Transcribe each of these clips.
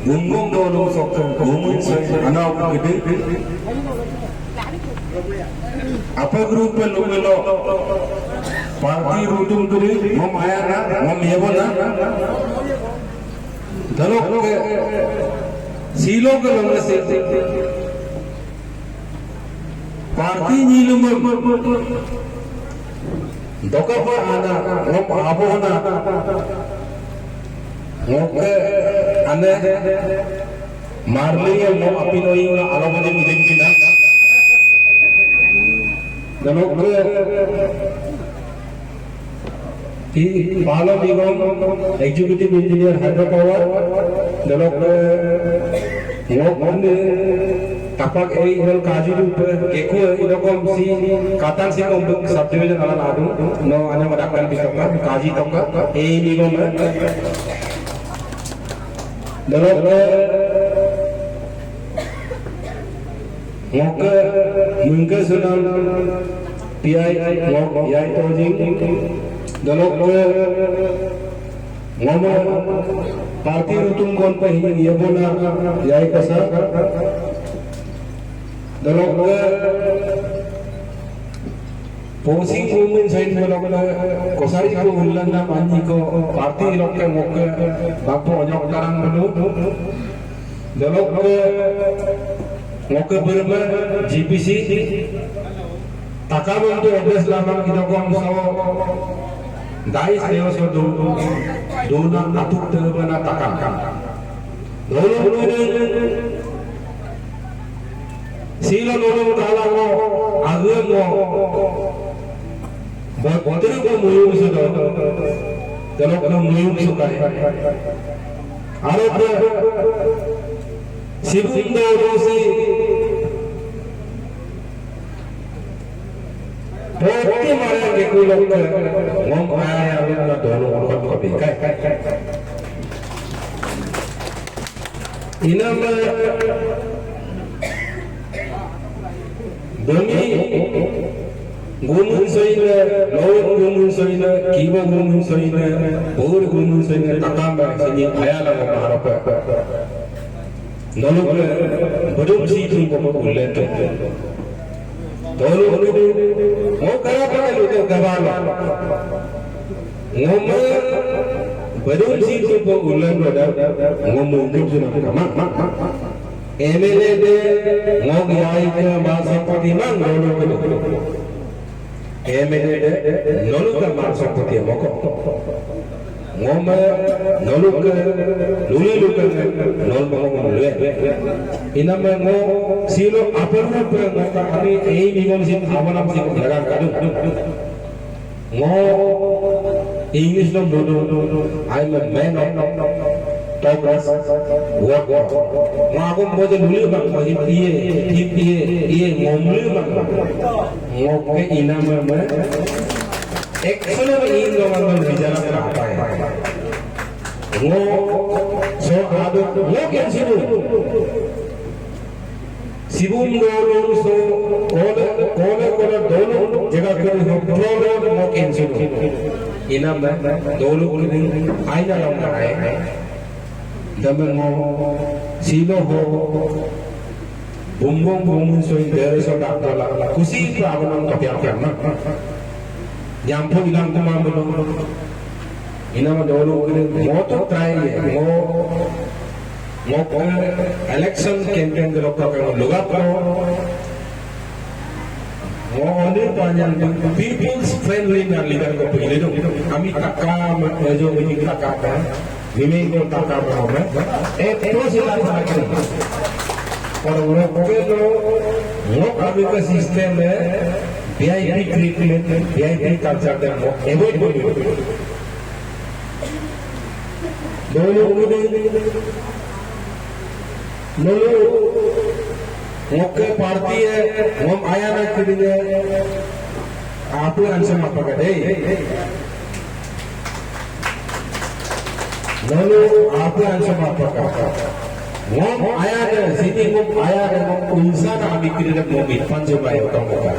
Gunggung dulu sok gumun anak gede. Apa grup lo melo parti rutum kiri mom ayana mom yebona dalok ke silo ke lomse parti nilum dokapa ana mom abona moke ane marliya mom apinoi na alabode mudekina dalok ke Palo Nigam Executive Engineer Hydropower dalok ngok tapak hel kaji rup eko irokom si katan si kom subdivision ala adu no anya madakan bisoka kaji toka nigam dalok ngok mungke sunan PI ngok yai tojing dalok ngoma parti rutum kon pe yebona yai kasa dalok posing movement side dalok kosari ko ullanda manji ko parti lokke mokke bapo ojok karang melu dalok mokke berma GPC takabon to address lama kidokom sawo dais leo so dona atuk terbana takam dolo sila dolo dala mo agem mo botere ko muyung so dalo ko muyung so kai arab sibundo rosi Poti marang ke kulok ke ngom ayah na dolo kon ko bikai inam demi gumun soina lawan gumun soina kiba gumun soina bor gumun soina takamba sini ayala ko harap dolo ke bodum si tu ko ulet dolo mo kaya pa luto gabalo ngom badon si ko ulan wada ngom ngom suna kama MLA de ngom yai ka masa pati mang dolo ko MLA de nolu ka masa pati moko ngom nolu ka luli luka nol mo lue inam ngo silo aparu pe ngota ani ei nigom sin avana sin laga kadu ngo English no I am a man of talkers work ngo moje luli bang moje iye ngomuli bang ngo ke inam me excellent in government bijara kara apa hai ngo so adu ngo ke sibu Sibum dolo so kole dolo jagah kare ho program mo kensibu inam dolo kule aina lam hai dam mo silo ho bumbung so indere so dakala kusi prabanam kapya karna nyampu ilang kumambulo inam dolo kule mo to try mo election campaign de lokka ko lugat ko mo oni panjang people's friendly na leader ko pili do ami takka jo ini takka ka nimi ko takka ko me to sila ko na kini और वो के जो mo ami ka system है VIP treatment VIP culture de mo avoid kori dolo नलो मुख्य party है हम आया ना करेंगे आप लोग आंसर मत पकड़े नलो आप लोग आंसर मत पकड़ हम आया ना सिटी को आया ना इंसान आदमी करेंगे मोबिल पंजे बाय होता होगा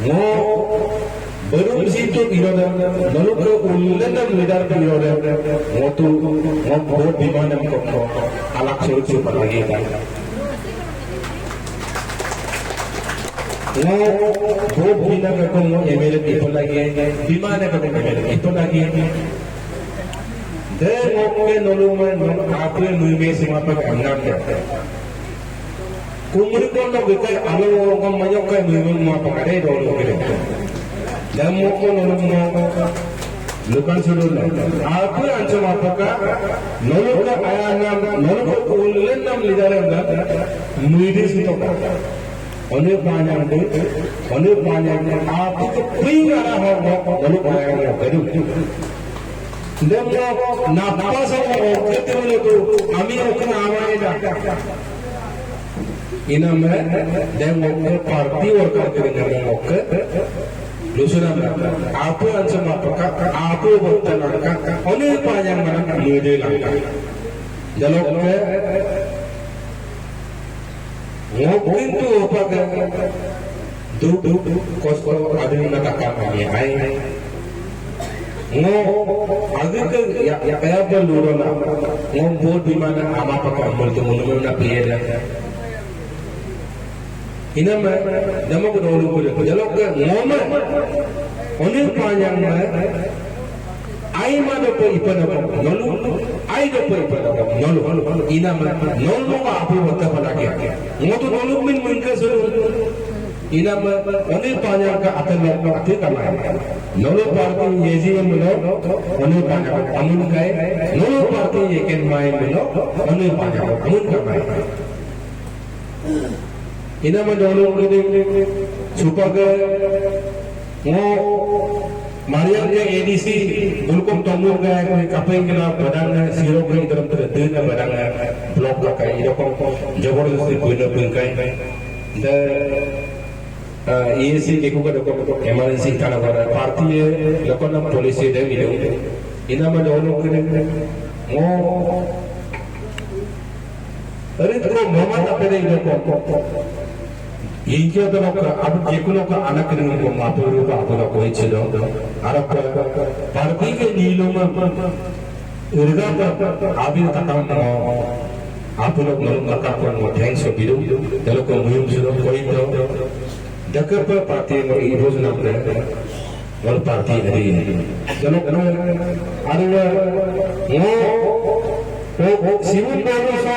वो Baru situ iroda, lalu ke ulenam lidar iroda, motu mombot di mana kau alak suruh super lagi kan. Mombot di mana kau MLA itu lagi, di mana kau MLA itu lagi. Dan mombot noluman apa yang nulis apa enggak ya. Kumur kau nak bekai alu orang banyak kai nulis apa kare dulu gitu. Dan mombot noluman lukan suruh apa yang cuma apakah nolukan ayam nolukan ulenam lidar enggak nulis itu kan. Only panjang tu, apa tu pinggara orang lalu orang gaduh. Dan napa sama kita boleh tu, kami akan awal dah. Ina me, dan orang parti orang kerja dengan orang, lusuran apa yang sama apa bukan orang, only panjang mana muda langkah. Jalur mungkin tu apa kan duduk kos ada yang nak kami hai agak ke ya kayak berluru nak ngobrol di mana ama pakai amal tu mula nak pilih dah ini mah dama berlalu boleh jalur ke ngomong onil panjang mah ai mana pun ipan apa nolu ai dapat ipan apa nolu ina mah nolu apa betul pada dia ngotu nolu min ke suruh ina mah onil panjang ke atas lepas tu kamai nolu parti yeji mula onil panjang amun kai nolu parti yeken main mula onil panjang amun kamai ina mah nolu ke supaya Mariam yang ADC bulkum tomur gaya kau kapai kena badan siro kau dalam terdekat badan blok kakai itu kau jabordasti guna bengkai dan EAC aku kan kau emergency tanah badan parti lekon nam polisi dah minum ina mah dahulu kena hari tu mama tak pernah itu kau India tu nak अब जेकुनो का आना करेंगे को मातुरु का आपका कोई चलो अरब party के नीलों में इर्दा पर आबी तकाम आप लोग मरुम तकाम को मोटेंग से बिरु चलो को मुहिम सुनो कोई तो डकर पर पार्टी में इरोज नाम ले वल पार्टी हरी चलो अरे वो सिविल बोलो सो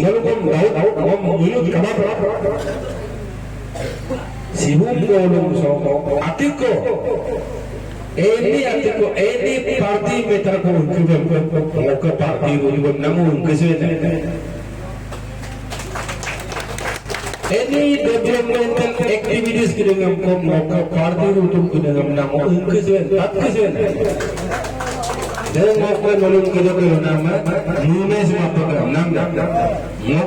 नलुकम दाउ मुहिम कमा Sibuk golong soko atiko ini parti meter ko ke parti rubun namun kesana ini developmental activities dengan ke parti rubun dengan namun kesana dan mau nolong kerja nama nulis apa program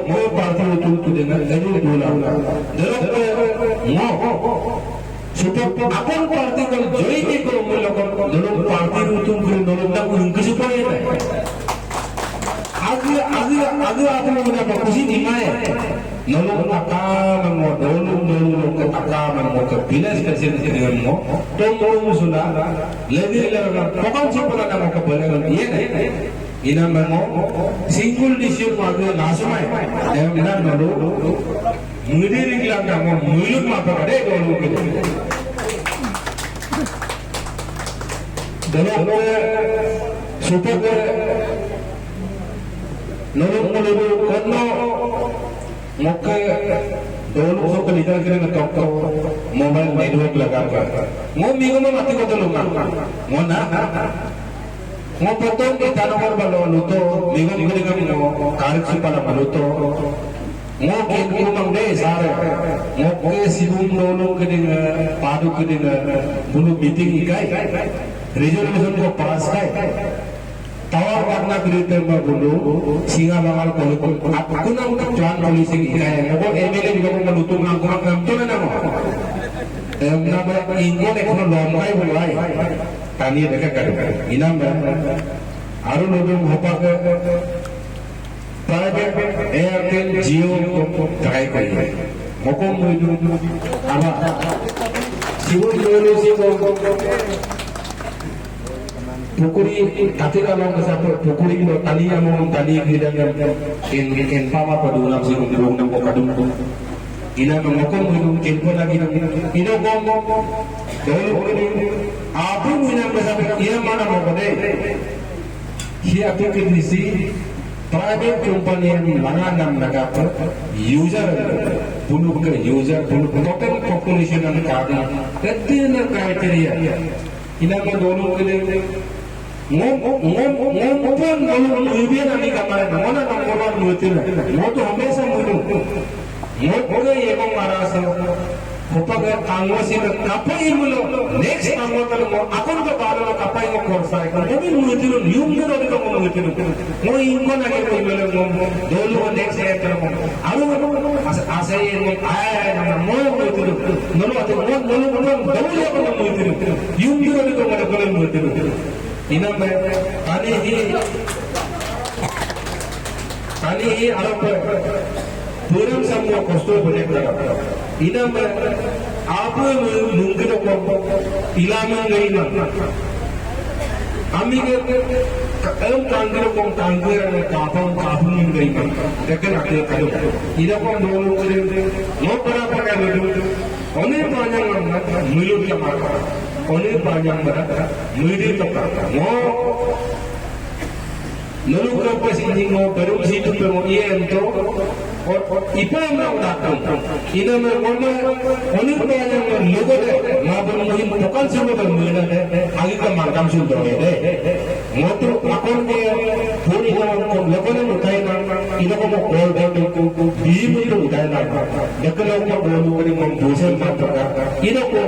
mau parti rubun dengan lagi dulu Supaya apa parti kalau join ni kalau melakukan dalam parti itu kalau nolong nak supaya agak apa mana bakusi ni mai nolong takam nolong ke takam ke bilas kerja dengan mo tolong sudah lebih pokok siapa nak mau kebenaran iya ina mo single issue pada lasmai yang ina nolong Mudi dikilang kamu mulut apa ada kalau gitu. Dalam supaya nolong karena muka dulu supaya lihat kira ngetok mobile network lagakan. Mau minggu mati kau tolong mau mau potong kita nomor balon itu minggu dengan mau karet supaya baluto. Mau kumang deh sare, mau sibuk nolong kedeng padu kedeng bulu meeting ikai, resolution ko pass kai, tawar karena kereta bulu singa bangal kolok, aku nang tuan polisi ikai, mau MLA juga mau menutup ngangkurang ngam na mo, nama ingo ekor lomai bulai, tani dekat kan, inam aru nolong apa ke Private Airtel Jio को try करिए मौकों में जो अब Siwon dulu sih pukuli tapi kalau kesapa pukuli lo tali yang mau tali gila in pama padulam sih ngomong nang kadung ina mengokong ngomong kelpo lagi ina ngomong dulu ini apa ina kesapa ia mana mau kode dia tu kondisi private company yang mana nam naga user bunuh ke user bunuh total population yang kaya ketina kriteria ina dulu ini ngomong lebih nanti kamar mana ngomong mutin mau tu hमेशा mutin mau ये को मारा सो होपा के Congo सी Kapai मुलो next Congo तो अपन तो बालो कपाई को कोर्सा है वो भी मुtin न्यूम ने रोटी को मुtin वो इनको ना के कोई मिले दो लोग नेक्स्ट है तो आलू आसे ये आया है मो मुtin नलो तो दो लोग को मुtin न्यूम ने रोटी को मुtin ina me kali ini arap puram semua kosto boleh kata ina me apa mungkin aku ilaman gay na kami ke tangkir kapung gay na dekat ada kalau ina ko dulu no berapa kali dulu onih panjang milut yang apa onih panjang berapa milut apa mau lalu kalau sini mau baru situ mau iya ento ipa yang datang ina mana onih panjang logo deh mau bermuhim bukan semua bermuhim deh lagi ke makam sudah deh mau tu makam dia puri orang logo yang utai nama ina ko mau call down ko bim itu utai nama dekat orang baru orang mau bosan macam ina ko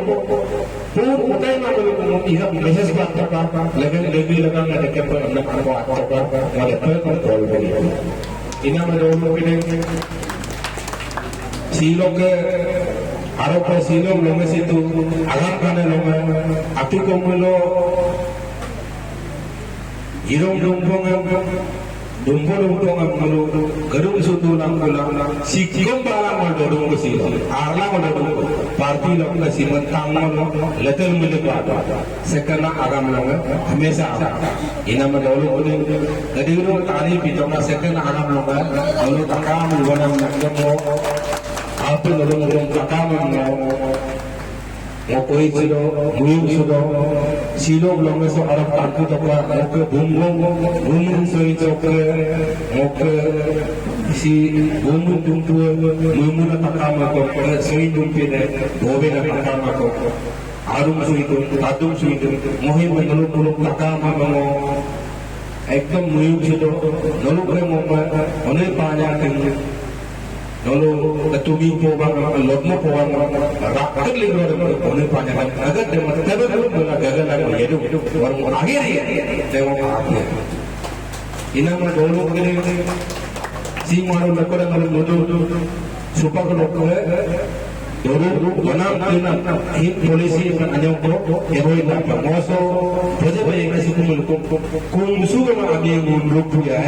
तो उताई ना तो इधर message बात करता लेकिन लगा ना देखे पर हमने आपको आता वाले पर कॉल करी इन्हें में लोग के सीलो के आरोप सीलो लोग से तो आगाम करने लोग अति को मिलो hero Dumpul angkulu gerung sutu angkula sikom bala mal dodong si arla mal dodong parti lok na si mentang mal letel milik pada sekena agam long हमेशा ina mal dodong udah jadi udah tari pitong sekena agam long lalu takam luanam namo apa dodong takam mau koi silo muyung sudo silo belum esok Arab kaku toka mau bumbung soi toka mau si bumbung tumpu mumuna takam aku soi tumpi ne gobe na takam aku arum soi tum tadum soi tum mohim menuluk takam aku ekdom muyung sudo nuluk re mau onai panya tinggi Lalu ketumi pobang lotmo pobang rakyat lingkungan itu boleh panjang agar demat tapi kalau bola gagal lagi hidup orang akhir dewa akhir ina mah dulu begini si malu lekor yang lalu supaya kalau dulu manam tina ini polisi anjing ko eroi na moso proje bayi kasi kumsu kama ami muluk ya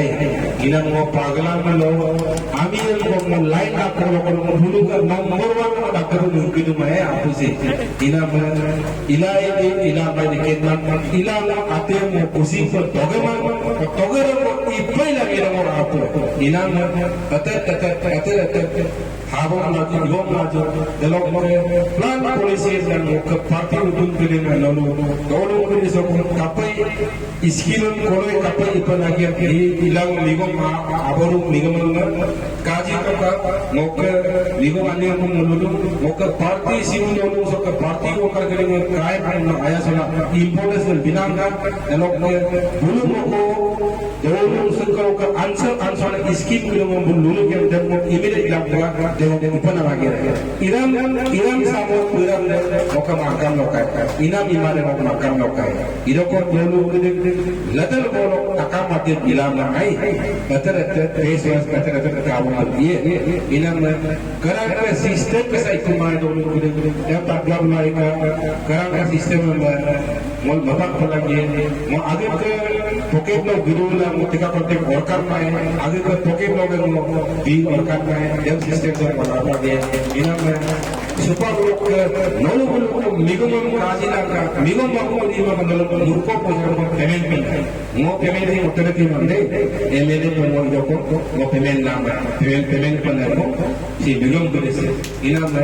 ina mo pagalan malo ami ko line up ko bulu ka number 1 dakar mungkin mai apu se ina ma ila ba diketna ila ate mo kusi ko togema ko ipai lagi mo apu ina ma kata habang lagi yom lagi delok plan polisi yang ke parti udun pilih lalu dulu pilih sokong kapai iskilun koloi kapai ipan lagi ilang ligom aboru ligom kaji kata moke ligom ane ko mulu moke parti siun dulu sok parti ko kerja kaya ayah sana importance binanga delok dulu moko dulu sengkau ke answer iskin bilo dulu yang demo immediate ilang dewa pernah lagi Iram sama Iram moka makam lokai Inam imane moka makam lokai idokon dulu letel bolo takam mati Iram nangai betul pesos betul kamu dia Inam kerana sistem kesai kumai dulu yang tak gelap mereka kerana sistem mau bapak pelagi mau agak ke pocket lo video la mutika kontek orkan mai age ke pocket lo di orkan mai yang system ko mana dia ina me super look nolu look migumam kajina ka migumam ko di ma nolu murko pojar ko payment pin mo payment ni utarati mande emele ko mo joko mo payment na payment pa na ko si migum ko dese ina me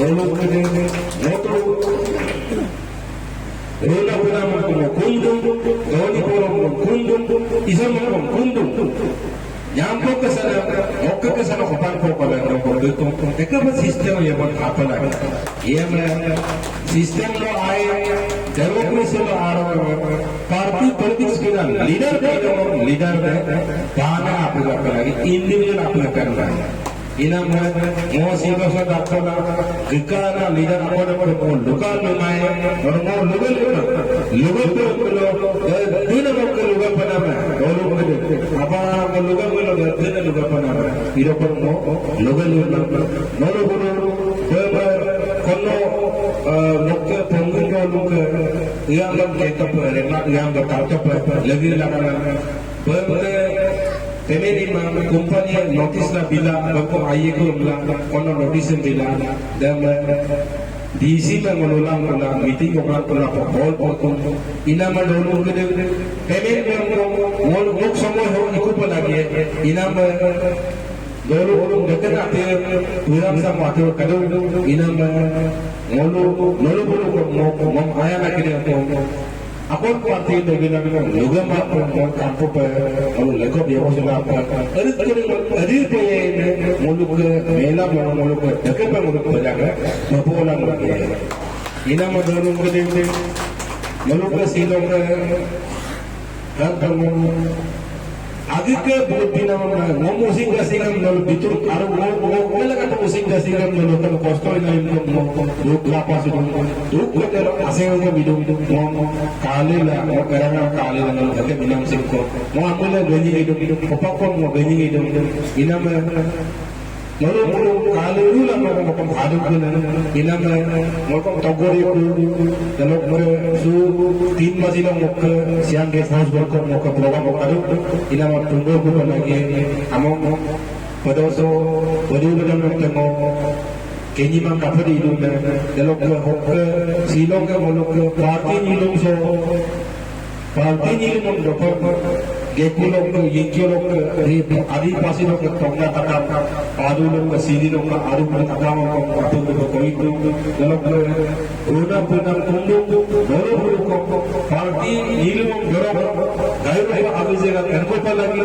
nolu ko de moto Rola puna mo kundum, doni poro mo kundum, isam mo kundum. Nyampo ke sana kopan ko pala no ko de ko eka ba system ye bon apala. Ye me system lo ay democracy lo aro party politics ke leader de bana apala kara individual apala kara. Ina mo sigo sa dakona gikana leader apod mo lokal lumay or mo lugal dina mo ko lugal pa na dolo ko apa mo lugal mo dina lugal pa na iro ko mo lugal mo kono lokka pongun ko lugal yang ke kap rena yang ke kap lagi lagana Pemeri company notice la bila bako aye ko la kono notice bila dam DC ma ngolang la meeting ko la hall ko ina ma dolo ko de payment mo mok samoy ho iko pa lagi ina ma dolo dekat ate turam sa mate kado ina ma nolo ko mo aya la kire ko Apun parti negara juga mampu kampu kalau lekop dia masih apa? Arit ke muluk mela muluk dekat muluk berjaga, mampu orang lagi. Ina madorong ke dia muluk silong kan kamu agak ke bukti nama musik gasingam lalu bitur aru mo lagi tu musik gasingam lalu kan kosto ini mo duk lapas duk kalau asing ke bidung mo kali lah mo kerana kali lah lalu kita minum singko mo ambil gaji hidup kopakon mo gaji hidup ina lalu kali dulu lah mo kom hadap guna ina mo kom togori lalu mo su 3 masih lang mo ke siang guest house ko mo ke program mo kadu ina mo tunggu ko lagi amo padoso padu mo kenyi mang kapadi itu lalu ke silong ke mo ke party nilong so party nilong dokor Gekulok ke yingkulok ke adipasi lok ke tongga takam adulok ke sini lok ke adulok takam ko apun ko koitu dalok ke una punang kundung doro ko party nilum doro gairu ko agizega kanko palagi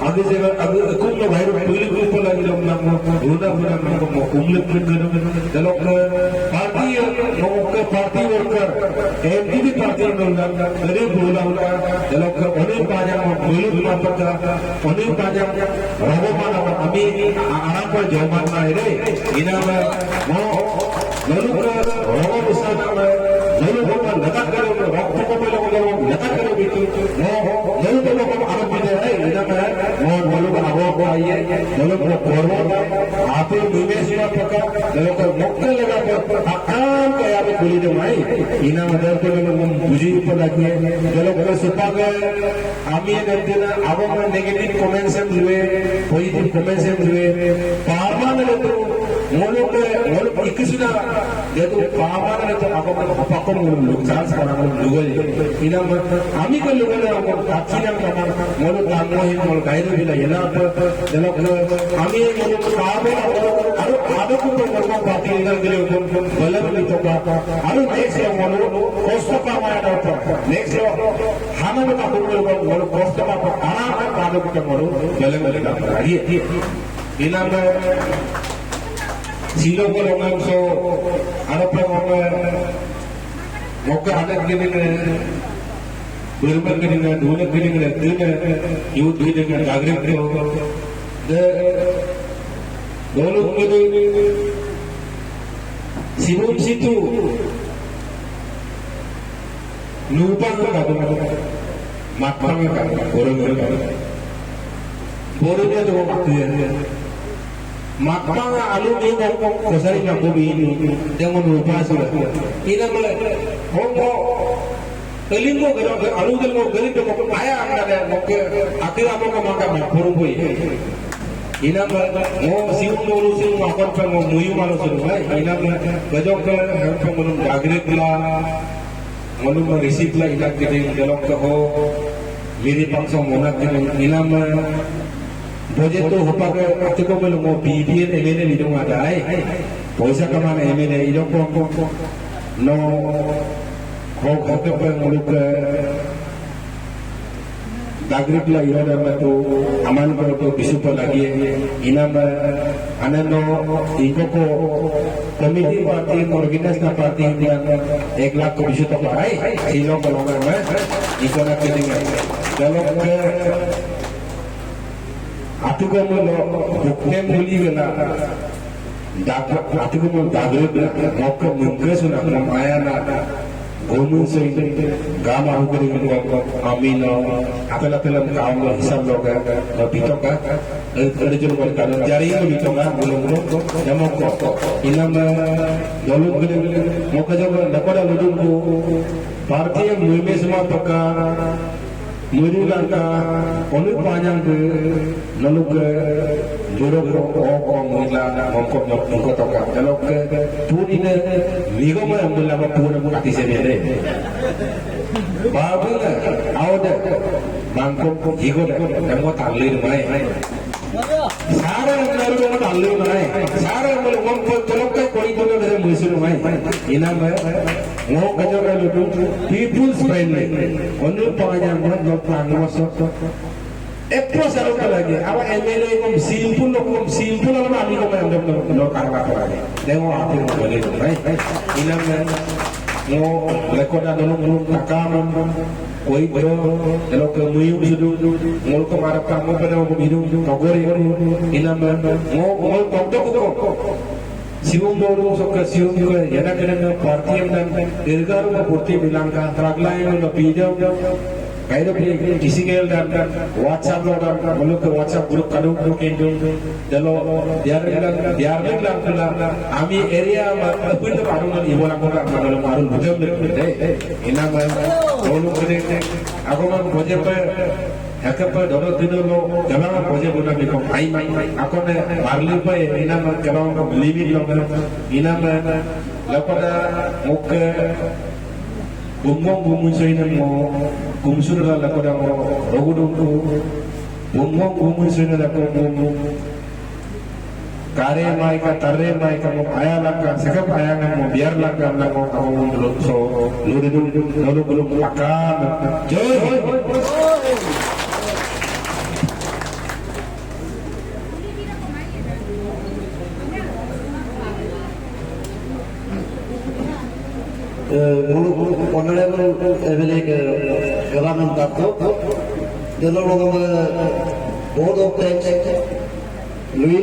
agizega kumno gairu tulik ko palagi lok nam una punang ko kumlik ke dalok ke party ke party worker MDB party lok dari bola dalok ke one pajang Belum apakah penuh panjang roboman kami arah per jaman lahir ini mau lalu robo besar lalu bukan dekat kalau waktu kau belum dekat kalau itu mau lalu kalau kau arah pada ini mau lalu kalau kau ayah lalu kau korban apa bimes apakah lalu kau mukul lagi akan kayak apa kulit mai ini ada kalau buji pelagi lalu kau sepakai kami nantinya awam negatif comments juga, positif comments juga. Pahaman itu, muluk ikisuna, itu pahaman itu awam apakah muluk chance sekarang lugal. Ini kami kan lugal awam kacinan kan, muluk kamuhin muluk kairu bila apa, dalam kami muluk pahaman ada pun muluk parti ini kalau balam itu apa, ada next yang muluk cost pahaman ada apa, next yang hama kita muluk cost apa. Anak ada kita malu, jalan-jalan apa lagi? Ini silo kalau orang so ada orang muka ada gini berubah gini dua gini youth gini jagrib gini, dulu gini sibuk situ lupa kan matang kan, borongnya tu maksudnya, matang alu ni ngomong kesari nak kopi ini, jangan lupa sudah. Ini malah, Eling mo gano alu del mo galing to mo aya angka mo ke akhir apa ka maka mo puru boy. Ina mo siung mo lu siung mo kon pa mo muyu malo suru mai ina gajok ke hampa mo dagret la mo lu receipt la ina ke galok ka ho मेरे पक्ष मोना इनाम बोझे तो होपा के अति को बोलो मो BBN MNA लिडों आता है पैसा कमाने एमएनए इधर को नो हो घाटे पर मुल्क नागरिक ला इधर में तो अमान को तो विश्व पर लगी है इनाम अननो इनको को committee party organisation party India 1 lakh को विश्व तक आए इलों को लोगों में इनको ना कितने kalau ke atu ko mo bukne muli gana dak atu ko mo dagre mokka mungke suna maya na gomun se gama hukuri ko amino apela apela kaum lo hisab lo ka bito ka ade jor ko ka jari ko bito ka bulong lo jamok inam doluk gele mokka jo nakoda ludum ko bharatiya muhime sama pakka Murulaka, only Panyang, Naluk, Juroko, or Mula, Mokotoka, Nalok, Pudina, Vigoma, Mulava, Puna, Patisene. Babula, out Bangkok, Higo, and what I'll leave my Sarah and I'll leave my Sarah will want to look at the Muslim Inam. No, people's friendly. Only Panyang not plan was Epro Salokalaga. Our MLA simple of Amigo no Karakari. They were happy to live, right? Inam no Lakoda no Nakam, Oibo, the local Muyu, Molko Maraka, Mopano, Togori, Inam, more Toko. Siung boru sokka siung juga yana kena parti dan irgaru na purti bilangka traglain na pijam kairo pe kisigel dan WhatsApp lo dan muluk WhatsApp group kadu kendo jalo diar lang kula ami area ma apun to paru na ibola kora magal maru bujam de ina ma bolu kene ako ma boje pe Hekapa dono tidur lo jalan apa aja guna biko ai aku ne barli pa ina ma jalan ko limit lo ina ma lapada muka bumbong soina mo kumsur la lapada mo rogudung ko bumbong soina la ko kare mai ka tarre mai ka mo aya laka sekap aya mo biar laka na mo ako so ludu belum makan joy honorable government the board of Louis